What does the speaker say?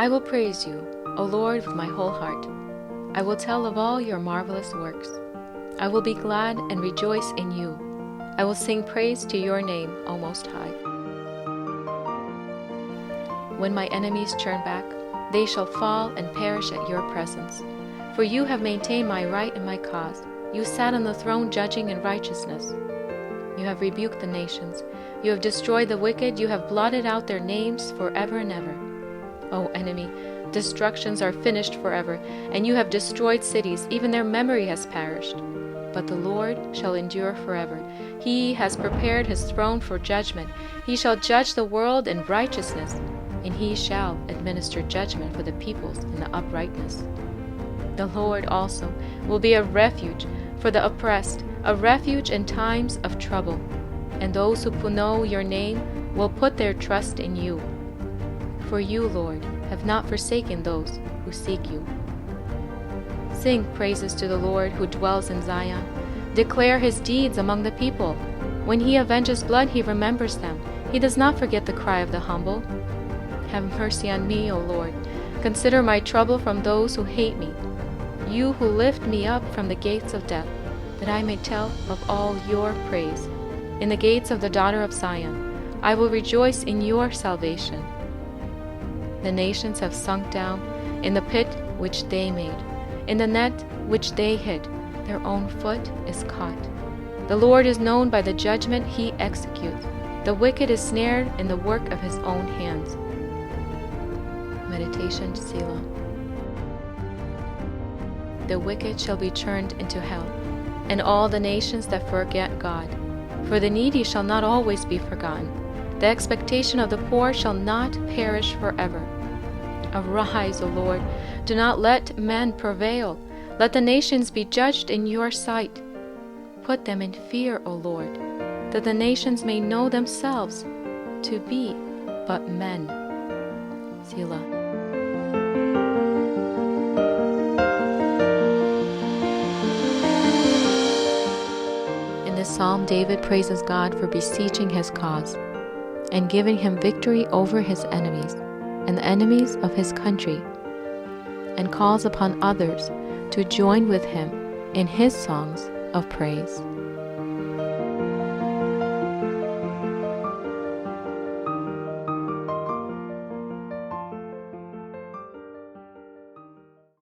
I will praise you, O Lord, with my whole heart. I will tell of all your marvelous works. I will be glad and rejoice in you. I will sing praise to your name, O Most High. When my enemies turn back, they shall fall and perish at your presence. For you have maintained my right and my cause. You sat on the throne judging in righteousness. You have rebuked the nations. You have destroyed the wicked. You have blotted out their names forever and ever. O enemy, destructions are finished forever, and you have destroyed cities. Even their memory has perished. But the Lord shall endure forever. He has prepared his throne for judgment. He shall judge the world in righteousness, and he shall administer judgment for the peoples in the uprightness. The Lord also will be a refuge for the oppressed, a refuge in times of trouble. And those who know your name will put their trust in you. For you, Lord, have not forsaken those who seek you. Sing praises to the Lord who dwells in Zion. Declare his deeds among the people. When he avenges blood, he remembers them. He does not forget the cry of the humble. Have mercy on me, O Lord. Consider my trouble from those who hate me. You who lift me up from the gates of death, that I may tell of all your praise. In the gates of the daughter of Zion, I will rejoice in your salvation. The nations have sunk down in the pit which they made, in the net which they hid. Their own foot is caught. The Lord is known by the judgment he executes. The wicked is snared in the work of his own hands. Meditation, Selah. The wicked shall be turned into hell, and all the nations that forget God. For the needy shall not always be forgotten. The expectation of the poor shall not perish forever. Arise, O Lord, do not let men prevail. Let the nations be judged in your sight. Put them in fear, O Lord, that the nations may know themselves to be but men. Selah. In this psalm, David praises God for beseeching his cause and giving him victory over his enemies and the enemies of his country, and calls upon others to join with him in his songs of praise.